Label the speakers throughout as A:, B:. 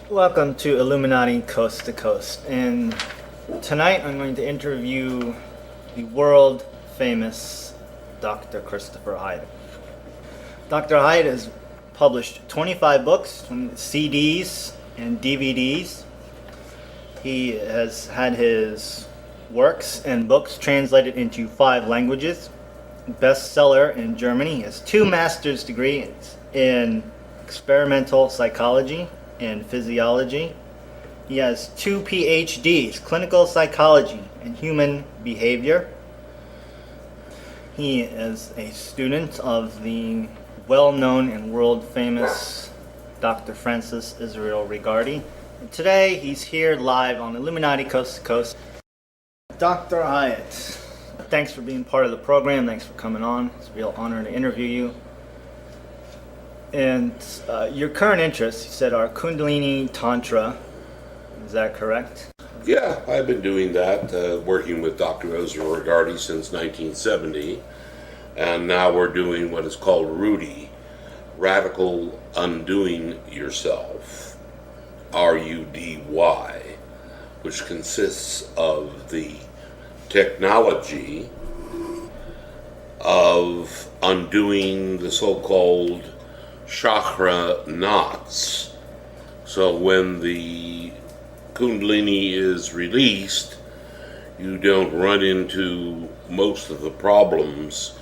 A: Welcome to Illuminati Coast to Coast, and tonight I'm going to interview the world famous Dr. Christopher Hyatt. Dr. Hyatt has published 25 books, CDs and DVDs. He has had his works and books translated into 5 languages, bestseller in Germany. He has 2 master's degrees in experimental psychology and physiology. He has 2 PhDs, clinical psychology and human behavior. He is a student of the well-known and world-famous Dr. Francis Israel Regardie. And today he's here live on Illuminati Coast to Coast. Dr. Hyatt, thanks for being part of the program. Thanks for coming on. It's a real honor to interview you. And your current interests, you said, are kundalini tantra. Is that correct?
B: Yeah, I've been doing that, working with Dr. Israel Regardie since 1970. And now we're doing what is called RUDY, Radical Undoing Yourself, RUDY, which consists of the technology of undoing the so-called chakra knots. So when the kundalini is released, you don't run into most of the problems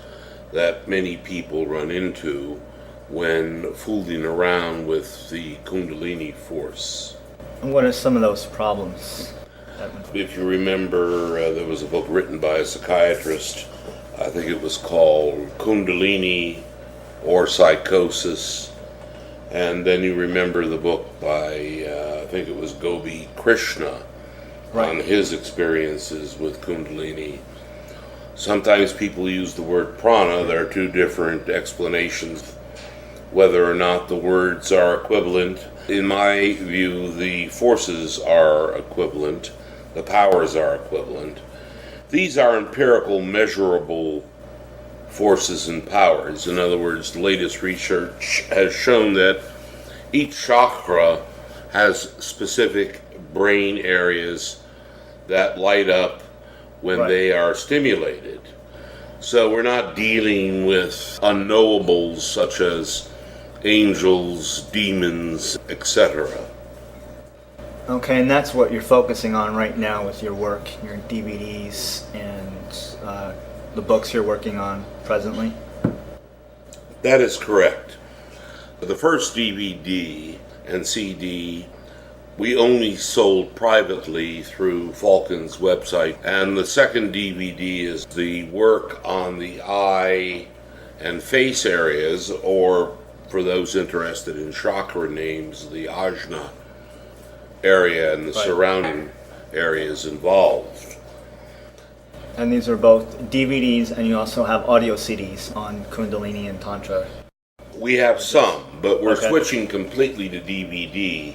B: that many people run into when fooling around with the kundalini force.
A: And what are some of those problems?
B: If you remember, there was a book written by a psychiatrist. I think it was called Kundalini or Psychosis. And then you remember the book by, I think it was Gopi Krishna,
A: right,
B: on his experiences with Kundalini. Sometimes people use the word prana. There are 2 different explanations whether or not the words are equivalent. In my view, the forces are equivalent, the powers are equivalent. These are empirical, measurable forces and powers. In other words, the latest research has shown that each chakra has specific brain areas that light up when
A: right,
B: they are stimulated. So we're not dealing with unknowables such as angels, demons, etc.
A: Okay, and that's what you're focusing on right now with your work, your DVDs and the books you're working on presently?
B: That is correct. The first DVD and CD we only sold privately through Falcon's website, and the second DVD is the work on the eye and face areas, or for those interested in chakra names, the ajna area and the
A: right,
B: surrounding areas involved.
A: And these are both DVDs, and you also have audio CDs on Kundalini and Tantra.
B: We have some, but we're
A: okay,
B: switching completely to DVD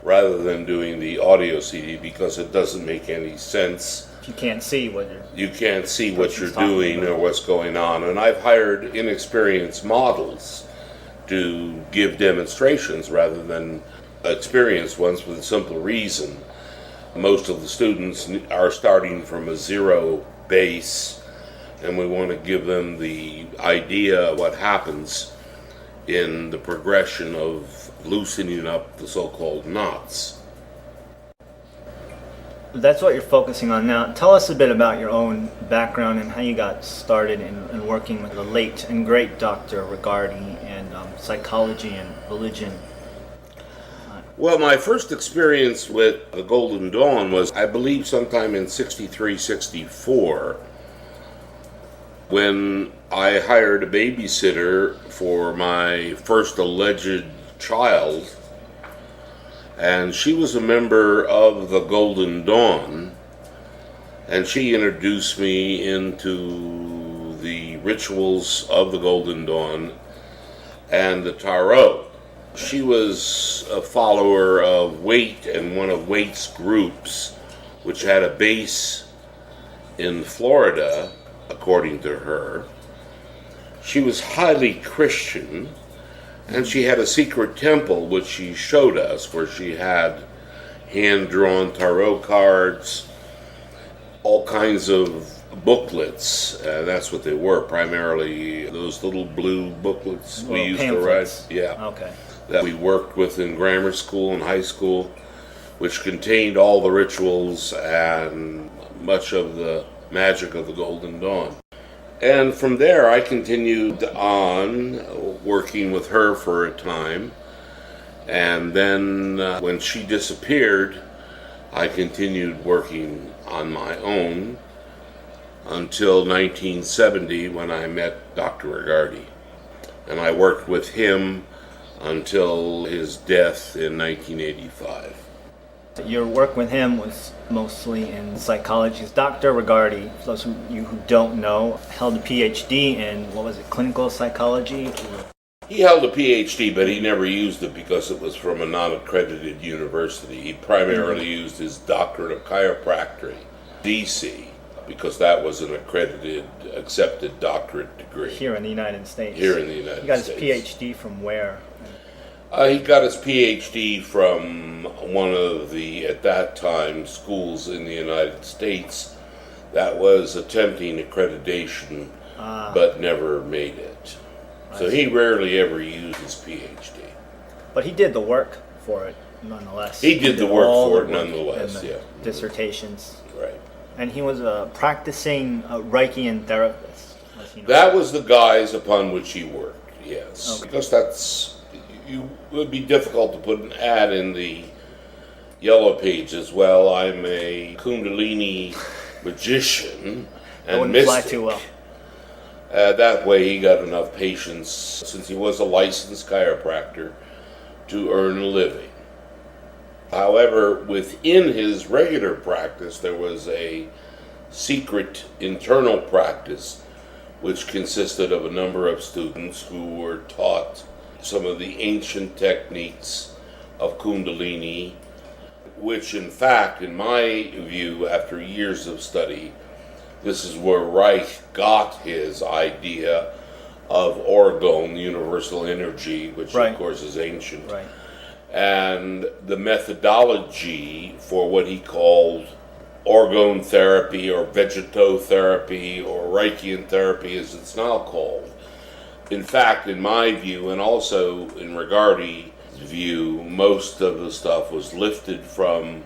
B: rather than doing the audio CD because it doesn't make any sense.
A: You can't see what
B: you're doing or what's going on. And I've hired inexperienced models to give demonstrations rather than experienced ones, for the simple reason most of the students are starting from a 0 base, and we want to give them the idea of what happens in the progression of loosening up the so-called knots.
A: That's what you're focusing on now. Tell us a bit about your own background and how you got started in working with the late and great Dr. Regardie and psychology and religion.
B: Well, my first experience with the Golden Dawn was, I believe, sometime in 63, 64, when I hired a babysitter for my first alleged child, and she was a member of the Golden Dawn, and she introduced me into the rituals of the Golden Dawn and the Tarot. She was a follower of Waite and one of Waite's groups, which had a base in Florida, according to her. She was highly Christian, And she had a secret temple which she showed us, where she had hand-drawn tarot cards, all kinds of booklets. That's what they were, primarily those little blue booklets we used
A: pamphlets.
B: to write. Yeah.
A: Okay.
B: That we worked with in grammar school and high school, which contained all the rituals and much of the magic of the Golden Dawn. And from there, I continued on working with her for a time. And then when she disappeared, I continued working on my own until 1970, when I met Dr. Rigardi. And I worked with him until his death in 1985.
A: Your work with him was mostly in psychology. Dr. Rigardi, for those of you who don't know, held a PhD in, clinical psychology?
B: He held a PhD, but he never used it because it was from a non-accredited university. He primarily used his doctorate of chiropractic, DC, because that was an accredited, accepted doctorate degree.
A: Here in the United States.
B: Here in the United States.
A: He got his PhD from where?
B: He got his PhD from one of the, at that time, schools in the United States that was attempting accreditation, but never made it. So he rarely ever used his PhD.
A: But he did the work for it, nonetheless.
B: He did the work for it, nonetheless, yeah.
A: Dissertations.
B: Right.
A: And he was a practicing Reichian therapist.
B: That was the guise upon which he worked, yes.
A: Okay.
B: Because it would be difficult to put an ad in the yellow pages. Well, I'm a kundalini magician and
A: wouldn't
B: mystic.
A: fly too well.
B: That way he got enough patients, since he was a licensed chiropractor, to earn a living. However, within his regular practice, there was a secret internal practice which consisted of a number of students who were taught some of the ancient techniques of kundalini, which in fact, in my view, after years of study, this is where Reich got his idea of orgone, universal energy, which
A: Right.
B: of course is ancient,
A: Right.
B: and the methodology for what he called orgone therapy or vegetotherapy or Reichian therapy, as it's now called. In fact, in my view, and also in Rigardi's view, most of the stuff was lifted from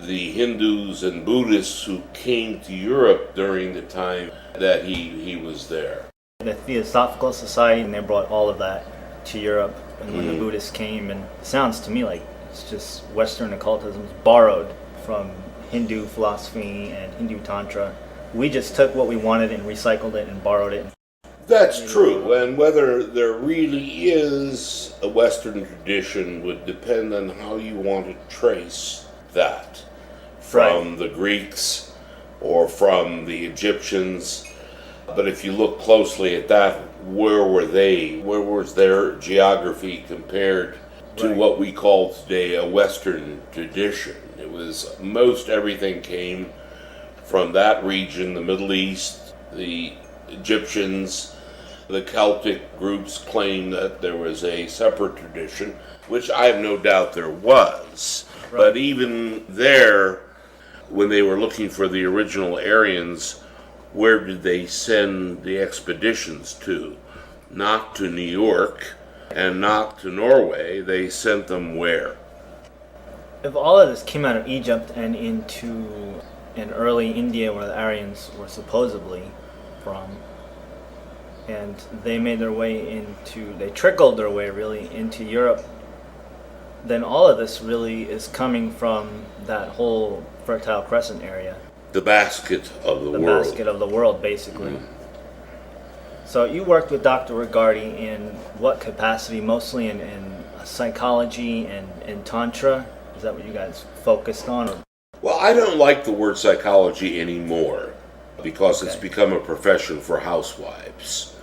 B: the Hindus and Buddhists who came to Europe during the time that he was there.
A: The Theosophical Society, and they brought all of that to Europe. And when the Buddhists came, and it sounds to me like it's just Western occultism borrowed from Hindu philosophy and Hindu Tantra. We just took what we wanted and recycled it and borrowed it.
B: That's true, and whether there really is a Western tradition would depend on how you want to trace that from the Greeks or from the Egyptians. But if you look closely at that, where were they? Where was their geography compared to what we call today a Western tradition? It was most everything came from that region, the Middle East, the Egyptians. The Celtic groups claim that there was a separate tradition, which I have no doubt there was. Right. But even there, when they were looking for the original Aryans, where did they send the expeditions to? Not to New York and not to Norway. They sent them where?
A: If all of this came out of Egypt and into an early India where the Aryans were supposedly from, and they made their way they trickled their way really into Europe, then all of this really is coming from that whole Fertile Crescent area.
B: The basket of the world.
A: The basket of the world, basically. So you worked with Dr. Rigardi in what capacity? Mostly in psychology and in Tantra? Is that what you guys focused on? Or?
B: Well, I don't like the word psychology anymore because it's become a profession for housewives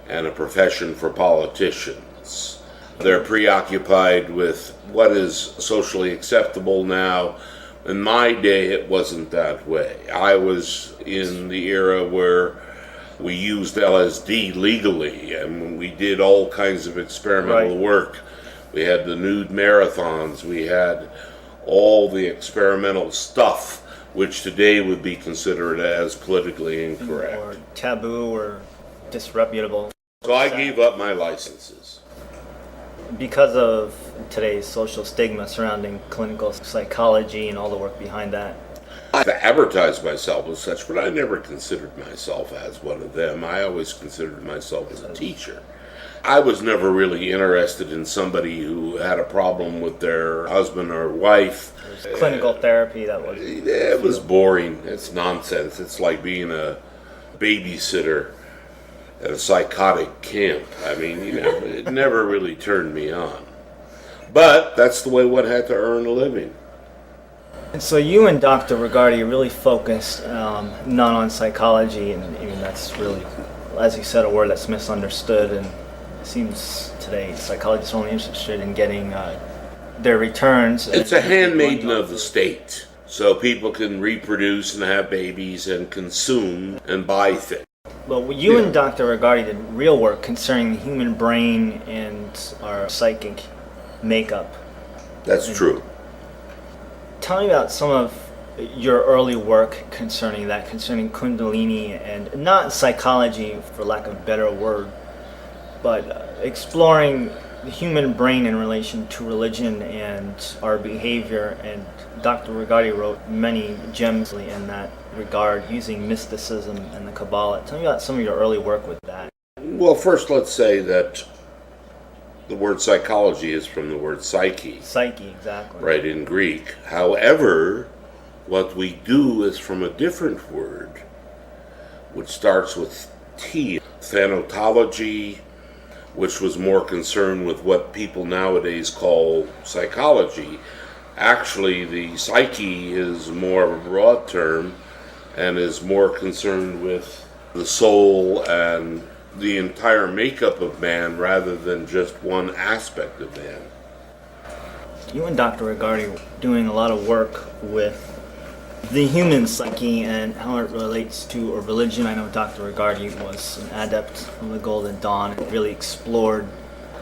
B: and a profession for politicians. They're preoccupied with what is socially acceptable now. In my day, it wasn't that way. I was in the era where We used LSD legally, and we did all kinds of experimental work. We had the nude marathons, we had all the experimental stuff, which today would be considered as politically incorrect.
A: Or taboo or disreputable.
B: So I gave up my licenses.
A: Because of today's social stigma surrounding clinical psychology and all the work behind that.
B: I advertised myself as such, but I never considered myself as one of them. I always considered myself as a teacher. I was never really interested in somebody who had a problem with their husband or wife.
A: Clinical therapy, that was...
B: It was boring. It's nonsense. It's like being a babysitter at a psychotic camp. I mean, it never really turned me on. But that's the way one had to earn a living.
A: And so you and Dr. Regardie really focused not on psychology, and even that's really, as you said, a word that's misunderstood, and it seems today psychologists are only interested in getting their returns.
B: It's a handmaiden of the state, so people can reproduce and have babies and consume and buy things.
A: Well, you and Dr. Regardie did real work concerning the human brain and our psychic makeup.
B: That's true.
A: Tell me about some of your early work concerning that, concerning kundalini, and not psychology, for lack of a better word, but exploring the human brain in relation to religion and our behavior. And Dr. Regardie wrote many gems in that regard, using mysticism and the Kabbalah. Tell me about some of your early work with that.
B: Well, first let's say that the word psychology is from the word psyche.
A: Psyche, exactly.
B: Right, in Greek. However, what we do is from a different word, which starts with T, thanatology, which was more concerned with what people nowadays call psychology. Actually, the psyche is more of a broad term and is more concerned with the soul and the entire makeup of man rather than just one aspect of man.
A: You and Dr. Regardie were doing a lot of work with the human psyche and how it relates to a religion. I know Dr. Regardie was an adept of the Golden Dawn and really explored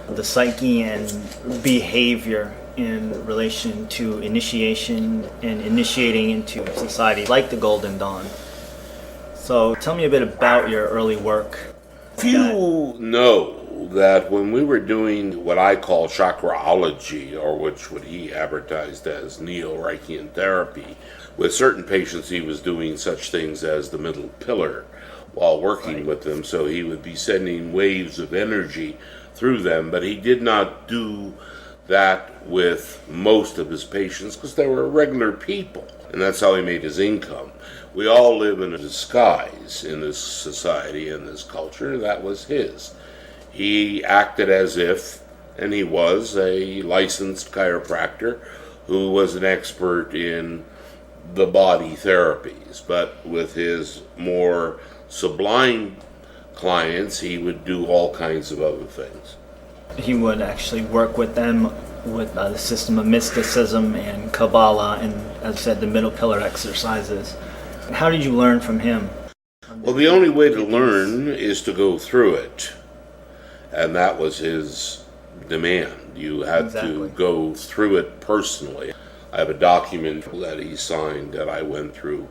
A: the psyche and behavior in relation to initiation and initiating into society like the Golden Dawn. So tell me a bit about your early work.
B: Few know that when we were doing what I call chakraology, or what he advertised as neo-Reichian therapy, with certain patients he was doing such things as the middle pillar while working with them, so he would be sending waves of energy through them, but he did not do that with most of his patients because they were regular people, and that's how he made his income. We all live in a disguise in this society, in this culture. That was his. He acted as if, and he was a licensed chiropractor who was an expert in the body therapies, but with his more sublime clients, he would do all kinds of other things.
A: He would actually work with them with the system of mysticism and Kabbalah and, as I said, the middle pillar exercises. How did you learn from him?
B: Well, the only way to learn is to go through it. And that was his demand. You had to go through it personally. I have a document that he signed that I went through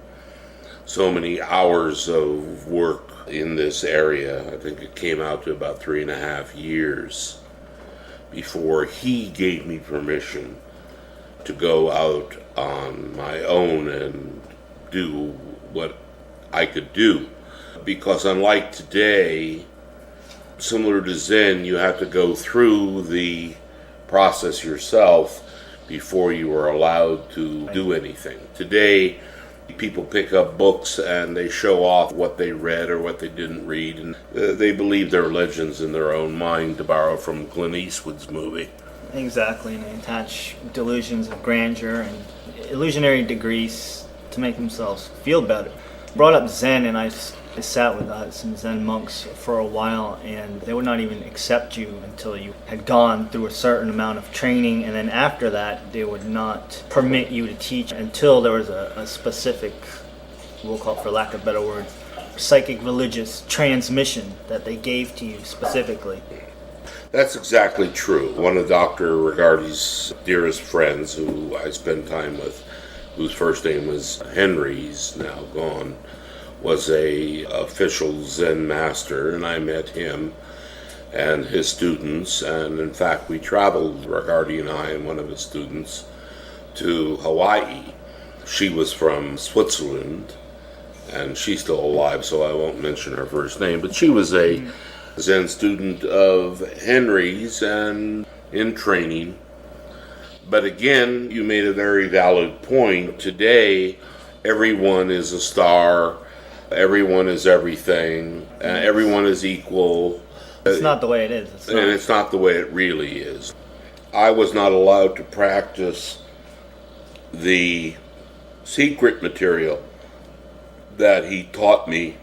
B: so many hours of work in this area. I think it came out to about 3.5 years before he gave me permission to go out on my own and do what I could do. Because unlike today, similar to Zen, you have to go through the process yourself before you are allowed to do anything. Today, people pick up books and they show off what they read or what they didn't read, and they believe their legends in their own mind, to borrow from Clint Eastwood's movie.
A: Exactly, and they attach delusions of grandeur and illusionary degrees to make themselves feel better. Brought up Zen, and I sat with some Zen monks for a while, and they would not even accept you until you had gone through a certain amount of training, and then after that they would not permit you to teach until there was a specific, we'll call it, for lack of better words, psychic religious transmission that they gave to you specifically.
B: That's exactly true. One of Dr. Rigardi's dearest friends, who I spend time with, whose first name was Henry, he's now gone, was a official Zen master, and I met him and his students, and in fact we traveled, Rigardi and I and one of his students, to Hawaii. She was from Switzerland, and she's still alive, so I won't mention her first name, but she was a Zen student of Henry's and in training. But again, you made a very valid point. Today, everyone is a star, everyone is everything, everyone is equal.
A: It's not the way it is.
B: It's not the way it really is. I was not allowed to practice the secret material that he taught me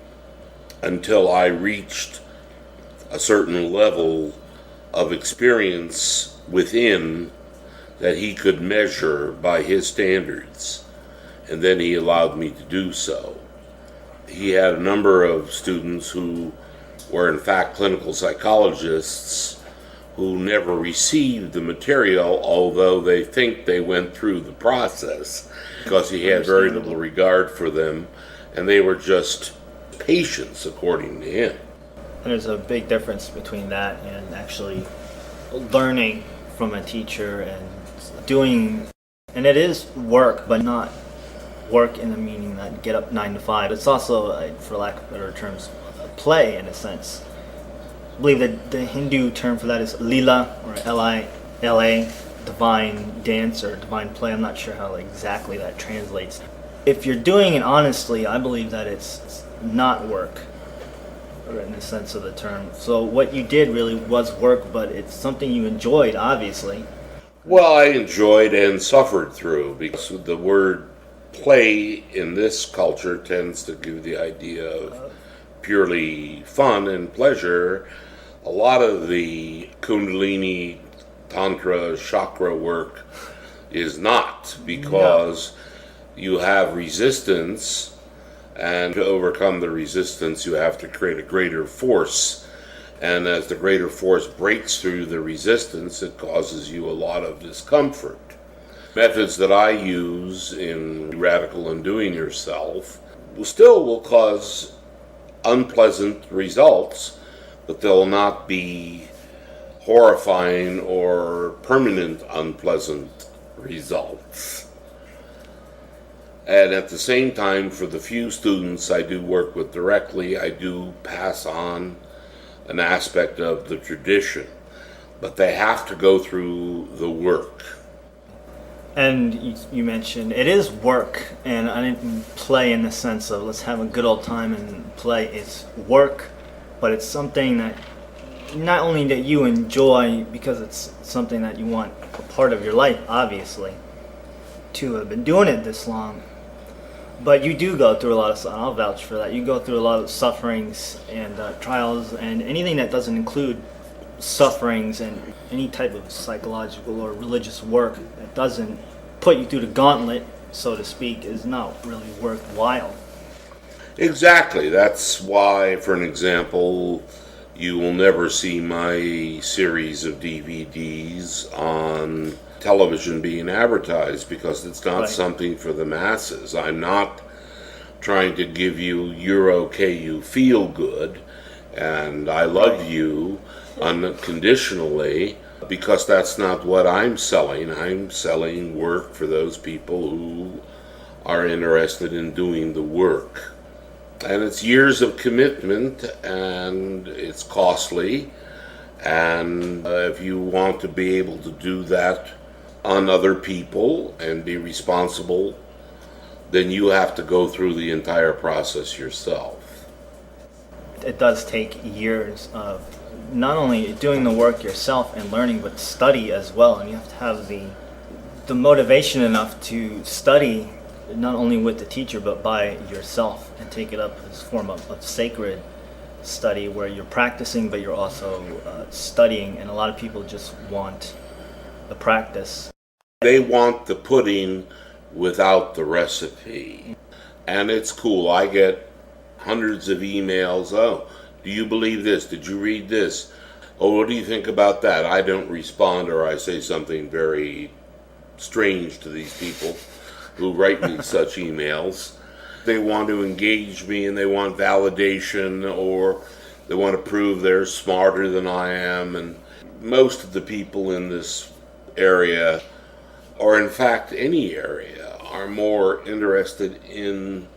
B: until I reached a certain level of experience within that he could measure by his standards, and then he allowed me to do so. He had a number of students who were in fact clinical psychologists who never received the material, although they think they went through the process, because he had very little regard for them, and they were just patients, according to him.
A: And there's a big difference between that and actually learning from a teacher and doing, and it is work, but not work in the meaning that get up 9 to 5. It's also, for lack of better terms, play in a sense. I believe that the Hindu term for that is lila, or L-I-L-A, divine dance or divine play. I'm not sure how exactly that translates. If you're doing it honestly, I believe that it's not work, in the sense of the term. So what you did really was work, but it's something you enjoyed, obviously.
B: Well, I enjoyed and suffered through, because the word play in this culture tends to give the idea of purely fun and pleasure. A lot of the kundalini, tantra, chakra work is not, because you have resistance, and to overcome the resistance you have to create a greater force, and as the greater force breaks through the resistance, it causes you a lot of discomfort. Methods that I use in Radical Undoing Yourself still will cause unpleasant results, but they'll not be horrifying or permanent unpleasant results. And at the same time, for the few students I do work with directly, I do pass on an aspect of the tradition, but they have to go through the work.
A: And you mentioned it is work, and I didn't play in the sense of let's have a good old time and play. It's work, but it's something that not only that you enjoy because it's something that you want a part of your life, obviously, to have been doing it this long, but you do go through a lot of, I'll vouch for that, you go through a lot of sufferings and trials, and anything that doesn't include sufferings and any type of psychological or religious work that doesn't put you through the gauntlet, so to speak, is not really worthwhile.
B: Exactly. That's why, for an example, you will never see my series of DVDs on television being advertised, because it's not something for the masses. I'm not trying to give you you're okay, you feel good, and I love you unconditionally, because that's not what I'm selling. I'm selling work for those people who are interested in doing the work. And it's years of commitment, and it's costly, and if you want to be able to do that on other people and be responsible, then you have to go through the entire process yourself.
A: It does take years of not only doing the work yourself and learning, but study as well, and you have to have the motivation enough to study not only with the teacher but by yourself, and take it up as a form of sacred study where you're practicing but you're also studying. And a lot of people just want the practice.
B: They want the pudding without the recipe, and it's cool. I get hundreds of emails. Oh, do you believe this? Did you read this? Oh, what do you think about that? I don't respond, or I say something very strange to these people who write me such emails. They want to engage me and they want validation, or they want to prove they're smarter than I am. And most of the people in this area, or in fact any area, are more interested in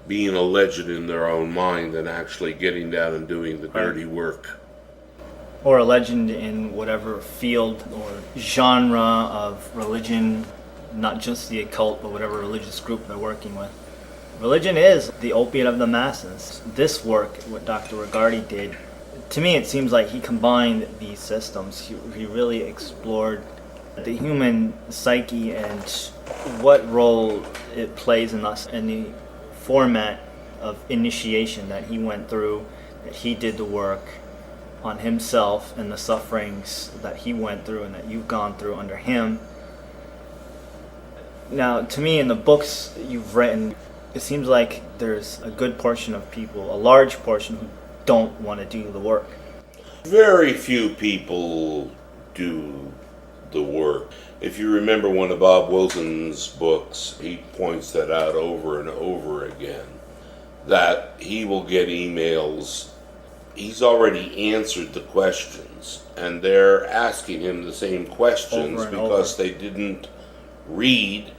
B: being a legend in their own mind than actually getting down and doing the dirty work.
A: Or a legend in whatever field or genre of religion, not just the occult, but whatever religious group they're working with. Religion is the opiate of the masses. This work, what Dr. Regardie did, to me it seems like he combined these systems. He really explored the human psyche and what role it plays in us, and the format of initiation that he went through, that he did the work on himself, and the sufferings that he went through and that you've gone through under him. Now, to me, in the books you've written, it seems like there's a good portion of people, a large portion, who don't want to do the work.
B: Very few people do the work. If you remember one of Bob Wilson's books, he points that out over and over again, that he will get emails. He's already answered the questions, and they're asking him the same questions because they didn't read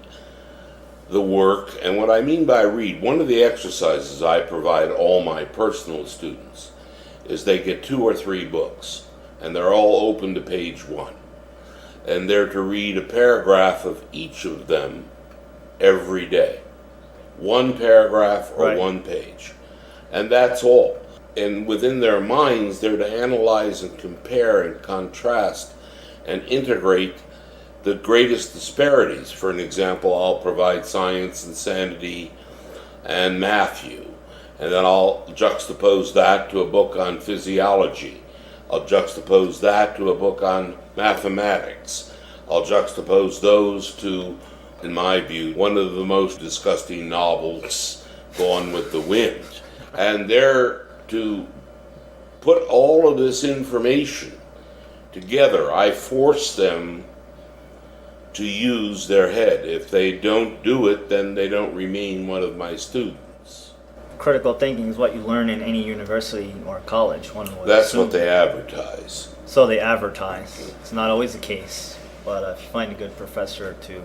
B: the work. And what I mean by read, one of the exercises I provide all my personal students is they get 2 or 3 books, and they're all open to page 1. And they're to read a paragraph of each of them every day. 1 paragraph or 1 page. And that's all. And within their minds, they're to analyze and compare and contrast and integrate the greatest disparities. For an example, I'll provide science, insanity, and Matthew. And then I'll juxtapose that to a book on physiology. I'll juxtapose that to a book on mathematics. I'll juxtapose those to, in my view, one of the most disgusting novels, Gone with the Wind. And they're to put all of this information together. I force them to use their head. If they don't do it, then they don't remain one of my students.
A: Critical thinking is what you learn in any university or college, one would
B: That's
A: assume.
B: what they advertise.
A: So they advertise. It's not always the case, but if you find a good professor to...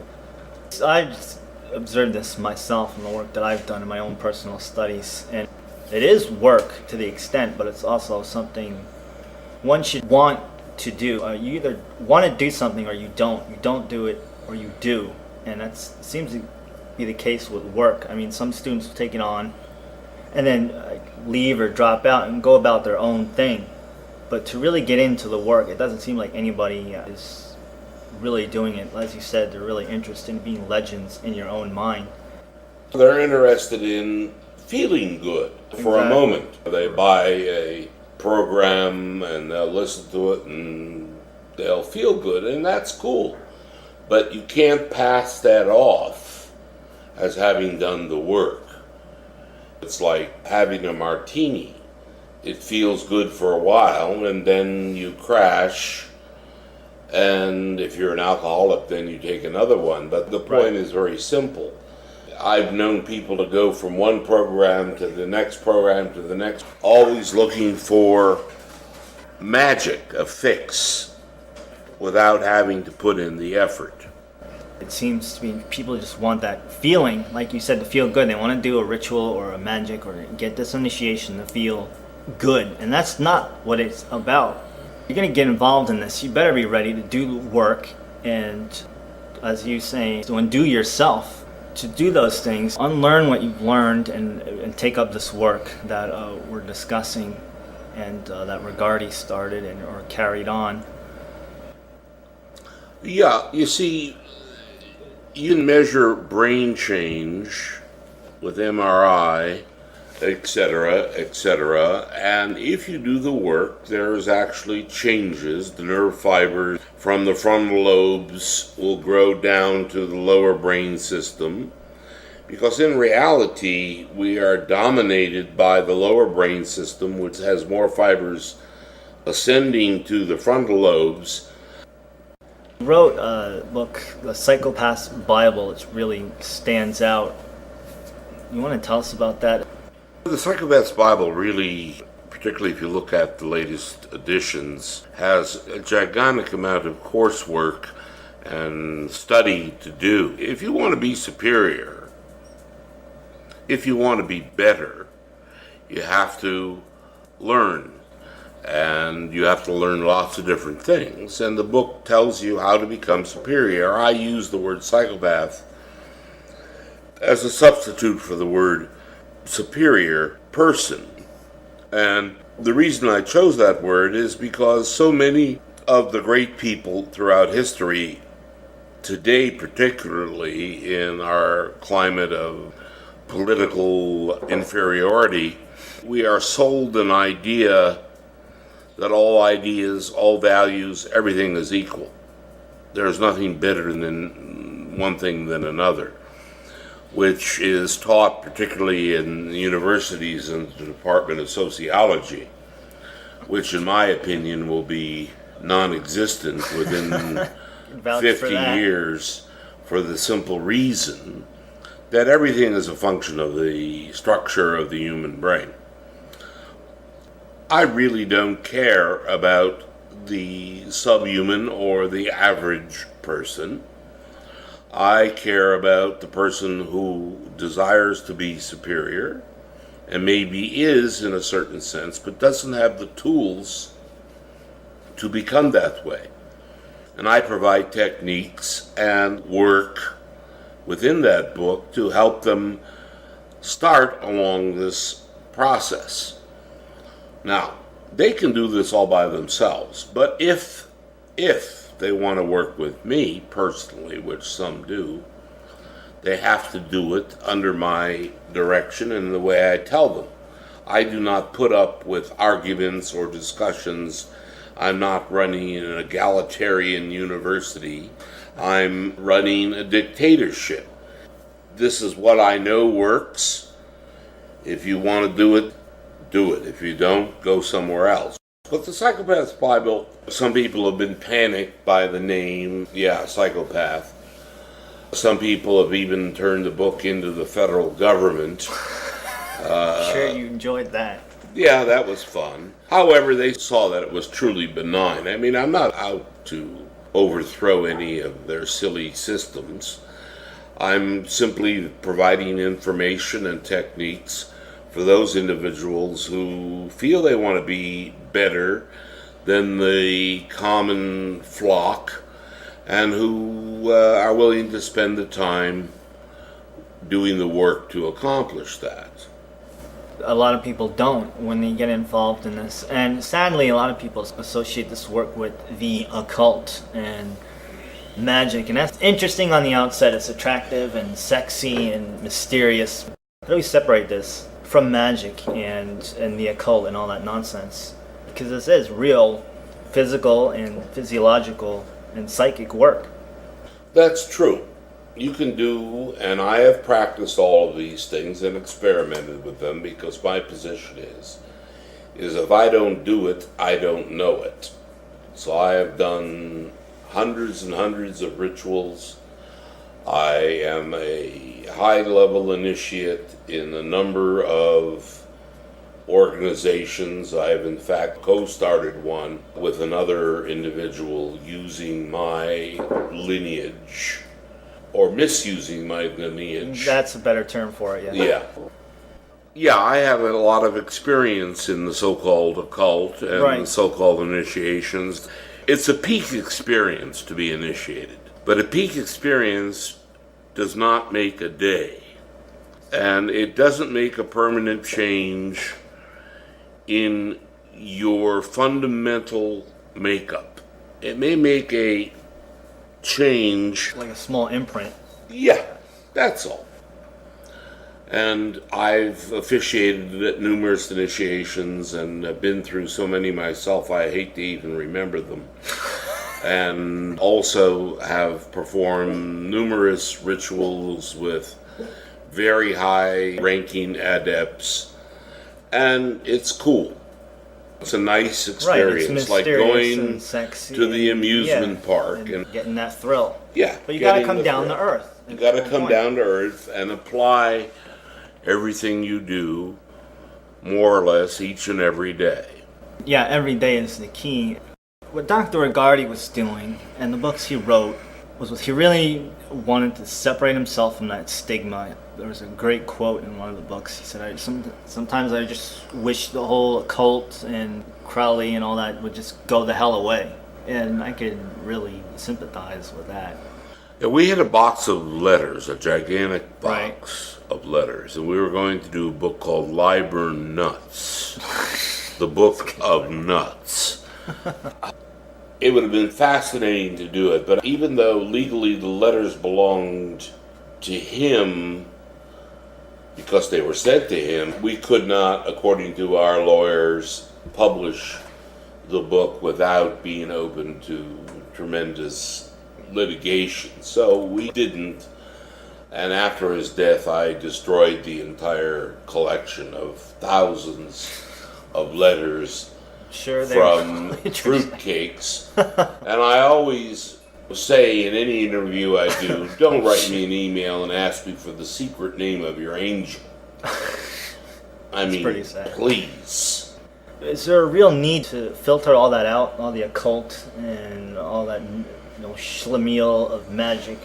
A: I've observed this myself in the work that I've done in my own personal studies, and it is work to the extent, but it's also something one should want to do. You either want to do something or you don't. You don't do it or you do. And that seems to be the case with work. I mean, some students will take it on and then leave or drop out and go about their own thing. But to really get into the work, it doesn't seem like anybody is really doing it. As you said, they're really interested in being legends in your own mind.
B: They're interested in feeling good for a moment. They buy a program and they'll listen to it and they'll feel good, and that's cool. But you can't pass that off as having done the work. It's like having a martini. It feels good for a while and then you crash, and if you're an alcoholic then you take another one. But the point is very simple. I've known people to go from one program to the next program to the next, always looking for magic, a fix, without having to put in the effort.
A: It seems to be people just want that feeling, like you said, to feel good. They want to do a ritual or a magic or get this initiation to feel good, and that's not what it's about. You're going to get involved in this, you better be ready to do work, and as you say, to undo yourself. To do those things, unlearn what you've learned, and take up this work that we're discussing, and that Regardie started or carried on.
B: Yeah, you see, you can measure brain change with MRI, etc., and if you do the work, there's actually changes. The nerve fibers from the frontal lobes will grow down to the lower brain system, Because in reality, we are dominated by the lower brain system, which has more fibers ascending to the frontal lobes.
A: You wrote a book, The Psychopath's Bible, which really stands out. You want to tell us about that?
B: The Psychopath's Bible really, particularly if you look at the latest editions, has a gigantic amount of coursework and study to do. If you want to be superior, if you want to be better, you have to learn. And you have to learn lots of different things. And the book tells you how to become superior. I use the word psychopath as a substitute for the word superior person. And the reason I chose that word is because so many of the great people throughout history, today particularly in our climate of political inferiority, we are sold an idea that all ideas, all values, everything is equal. There's nothing better than one thing than another, which is taught particularly in universities and the Department of Sociology, which in my opinion will be non-existent within 50 years, for the simple reason that everything is a function of the structure of the human brain. I really don't care about the subhuman or the average person. I care about the person who desires to be superior, and maybe is in a certain sense, but doesn't have the tools to become that way. And I provide techniques and work within that book to help them start along this process. Now, they can do this all by themselves, but if they want to work with me personally, which some do, they have to do it under my direction and the way I tell them. I do not put up with arguments or discussions. I'm not running an egalitarian university. I'm running a dictatorship. This is what I know works. If you want to do it, do it. If you don't, go somewhere else. But the Psychopath's Bible, some people have been panicked by the name, psychopath. Some people have even turned the book into the federal government.
A: Sure you enjoyed that.
B: Yeah, that was fun. However, they saw that it was truly benign. I mean, I'm not out to overthrow any of their silly systems. I'm simply providing information and techniques for those individuals who feel they want to be better than the common flock and who are willing to spend the time doing the work to accomplish that.
A: A lot of people don't when they get involved in this, and sadly a lot of people associate this work with the occult and magic, and that's interesting on the outset. It's attractive and sexy and mysterious. How do we separate this from magic and the occult and all that nonsense? Because this is real physical and physiological and psychic work.
B: That's true. You can do, and I have practiced all of these things and experimented with them, because my position is if I don't do it, I don't know it. So I have done hundreds and hundreds of rituals. I am a high-level initiate in a number of organizations. I have in fact co-started one with another individual using my lineage, or misusing my lineage.
A: That's a better term for it, yeah.
B: Yeah, I have a lot of experience in the so-called occult and the so-called initiations. It's a peak experience to be initiated, but a peak experience does not make a day, and it doesn't make a permanent change in your fundamental makeup. It may make a change,
A: like a small imprint.
B: Yeah, that's all. And I've officiated at numerous initiations and have been through so many myself I hate to even remember them. And also have performed numerous rituals with very high ranking adepts, and it's cool. It's a nice experience,
A: right, it's
B: like
A: mysterious
B: going
A: and sexy
B: to the
A: and-
B: amusement
A: yeah,
B: park
A: and getting that thrill.
B: yeah,
A: But you got to
B: getting
A: come
B: the
A: down
B: thrill.
A: to earth.
B: You got to
A: That's the
B: come
A: point.
B: down to earth and apply everything you do, more or less, each and every day.
A: Yeah, every day is the key. What Dr. Rigardi was doing, and the books he wrote, was he really wanted to separate himself from that stigma. There was a great quote in one of the books. He said, sometimes I just wish the whole occult and Crowley and all that would just go the hell away. And I could really sympathize with that.
B: Yeah, we had a box of letters, a gigantic box of letters, and we were going to do a book called Liber Nuts, the Book of Nuts. It would have been fascinating to do it, but even though legally the letters belonged to him, because they were sent to him, we could not, according to our lawyers, publish the book without being open to tremendous litigation. So we didn't, and after his death I destroyed the entire collection of thousands of letters
A: Sure, they
B: from
A: were
B: fruitcakes. And I always say in any interview I do, don't write me an email and ask me for the secret name of your angel. I mean,
A: pretty sad.
B: please.
A: Is there a real need to filter all that out, all the occult and all that, schlemiel of magic,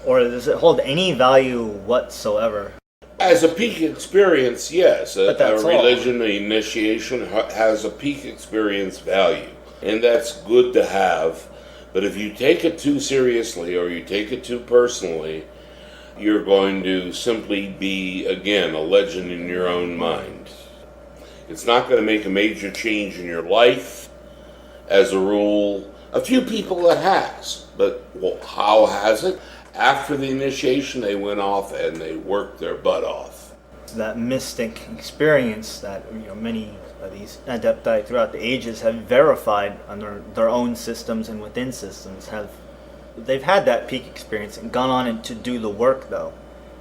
A: or does it hold any value whatsoever?
B: As a peak experience, yes. A
A: But that's all.
B: religion, an initiation has a peak experience value, and that's good to have. But if you take it too seriously or you take it too personally, you're going to simply be, again, a legend in your own mind. It's not going to make a major change in your life, as a rule. A few people that has, but well, how has it? After the initiation, they went off and they worked their butt off.
A: That mystic experience that many of these adepti throughout the ages have verified under their own systems and within systems, they've had that peak experience and gone on to do the work. Though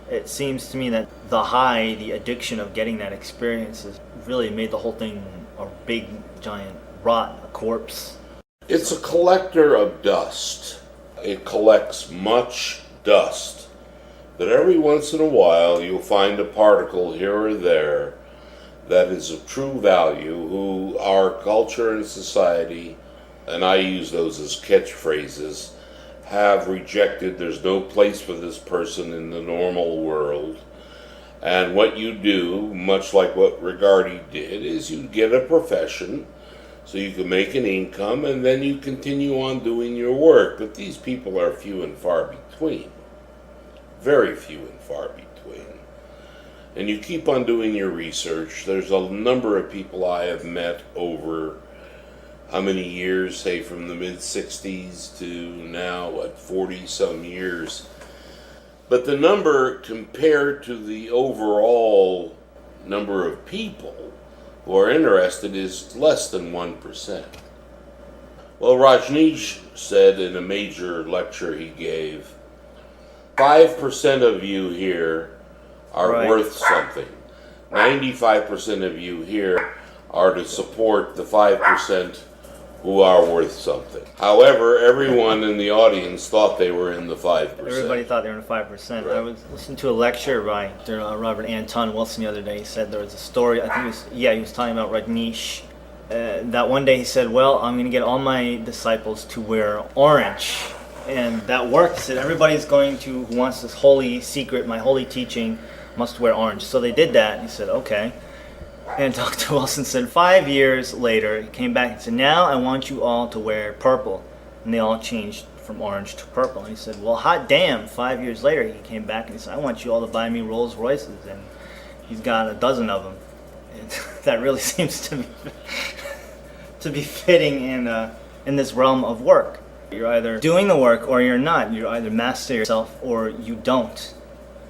A: it seems to me that the addiction of getting that experience has really made the whole thing a big giant rot, a corpse.
B: It's a collector of dust. It collects much dust, but every once in a while you'll find a particle here or there that is of true value, who our culture and society, and I use those as catchphrases, have rejected. There's no place for this person in the normal world. And what you do, much like what Rigardi did, is you get a profession so you can make an income, and then you continue on doing your work. But these people are few and far between. Very few and far between. And you keep on doing your research. There's a number of people I have met over how many years, say from the mid-60s to now, 40-some years. But the number compared to the overall number of people who are interested is less than 1%. Well, Rajneesh said in a major lecture he gave, 5% of you here are
A: Right.
B: worth something. 95% of you here are to support the 5% who are worth something. However, everyone in the audience thought they were in the 5%.
A: Everybody thought they were in 5%.
B: Right.
A: I was listening to a lecture by Robert Anton Wilson the other day. He said there was a story, I think he was talking about Rajneesh. That one day he said, well, I'm going to get all my disciples to wear orange. And that worked. He said, everybody's who wants this holy secret, my holy teaching, must wear orange. So they did that. He said, okay. And Dr. Wilson said 5 years later, he came back and said, now I want you all to wear purple. And they all changed from orange to purple. And he said, well, hot damn. 5 years later, he came back and he said, I want you all to buy me Rolls Royces. And he's got a dozen of them. And that really seems to be fitting in this realm of work. You're either doing the work or you're not. You either master yourself or you don't.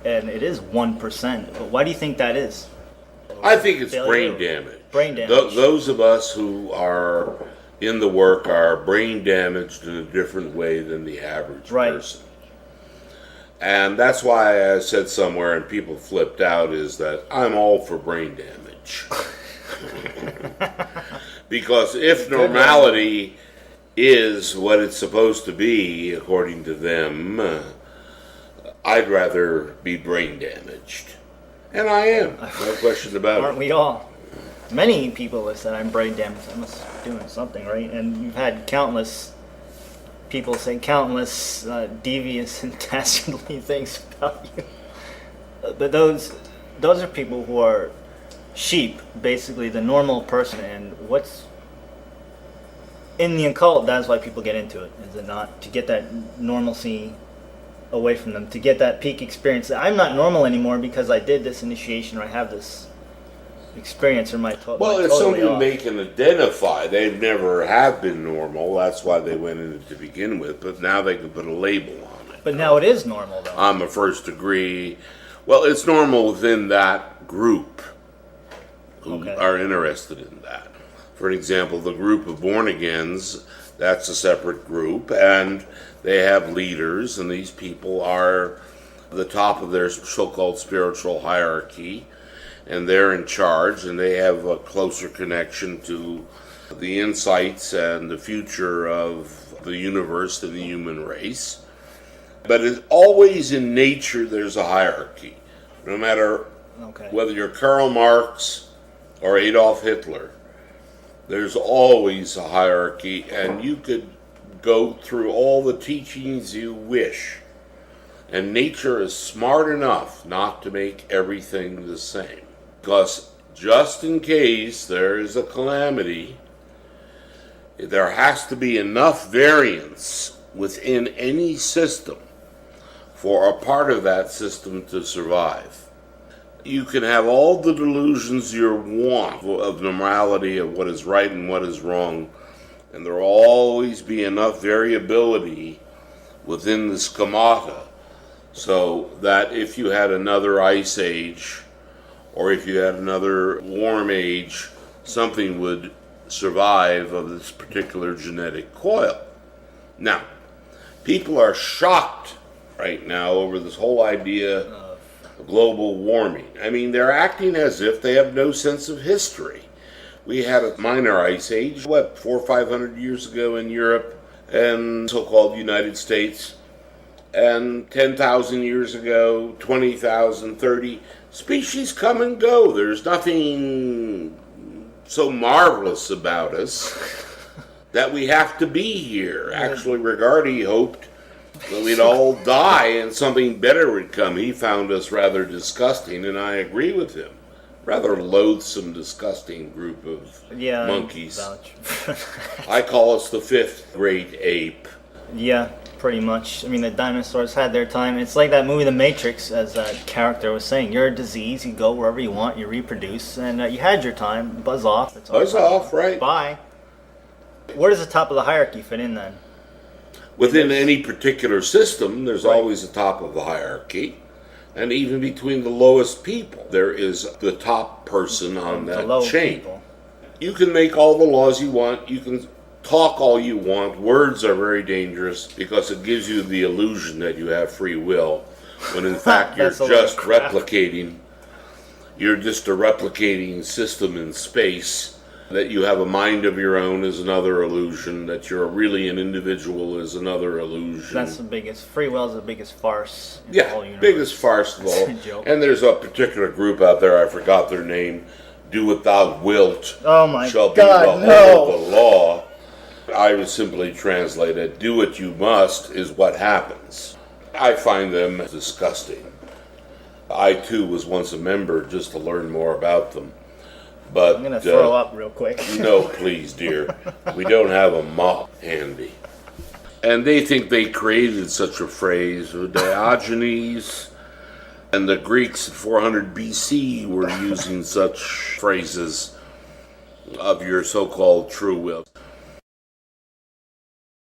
A: And it is 1%. But why do you think that is?
B: I think it's
A: Failure.
B: brain damage.
A: Brain damage.
B: Those of us who are in the work are brain damaged in a different way than the average
A: Right.
B: person. And that's why I said somewhere, and people flipped out, is that I'm all for brain damage. Because if normality is what it's supposed to be, according to them, I'd rather be brain damaged. And I am, no question about it.
A: Aren't we all? Many people have said I'm brain damaged. I must be doing something right. And you've had countless people say countless devious and dastardly things about you. But those are people who are sheep, basically the normal person. And what's in the occult, that's why people get into it, is it not? To get that normalcy away from them, to get that peak experience. I'm not normal anymore because I did this initiation, or I have this experience, or
B: well, it's something they can identify. They never have been normal. That's why they went in it to begin with. But now they can put a label on it.
A: But now it is normal, though.
B: I'm a first degree. Well, it's normal within that group who are interested in that. For example, the group of born-agains, that's a separate group, and they have leaders, and these people are the top of their so-called spiritual hierarchy, and they're in charge, and they have a closer connection to the insights and the future of the universe and the human race. But it's always in nature there's a hierarchy. No matter whether you're Karl Marx or Adolf Hitler, there's always a hierarchy, and you could go through all the teachings you wish. And nature is smart enough not to make everything the same. Because just in case there is a calamity, there has to be enough variance within any system for a part of that system to survive. You can have all the delusions you want of normality, of what is right and what is wrong, and there will always be enough variability within the schemata so that if you had another ice age or if you had another warm age, something would survive of this particular genetic coil. Now, people are shocked right now over this whole idea of global warming. I mean, they're acting as if they have no sense of history. We had a minor ice age, 400 or 500 years ago in Europe and so-called United States, and 10,000 years ago, 20,000, 30. Species come and go. There's nothing so marvelous about us that we have to be here. Actually, Rigardi hoped that we'd all die and something better would come. He found us rather disgusting, and I agree with him. Rather loathsome, disgusting group of monkeys. I call us the fifth great ape.
A: Yeah, pretty much. I mean, the dinosaurs had their time. It's like that movie The Matrix, as that character was saying. You're a disease, you go wherever you want, you reproduce, and you had your time. Buzz off.
B: Buzz off, right.
A: Bye. Where does the top of the hierarchy fit in then?
B: Within any particular system, there's always a top of the hierarchy. And even between the lowest people, there is the top person on that chain. People. You can make all the laws you want. You can talk all you want. Words are very dangerous because it gives you the illusion that you have free will, when in fact you're just replicating. You're just a replicating system in space. That you have a mind of your own is another illusion. That you're really an individual is another illusion.
A: That's the biggest. Free will is the biggest farce in the whole universe.
B: Biggest farce of all. And there's a particular group out there, I forgot their name. Do what thou wilt.
A: Oh my
B: shall
A: God,
B: be the whole of the law. I would simply translate it. Do what you must is what happens. I find them disgusting. I too was once a member just to learn more about them. But
A: I'm going to throw up real quick.
B: No, please, dear. We don't have a mop handy. And they think they created such a phrase. Diogenes and the Greeks at 400 BC were using such phrases of your so-called true will.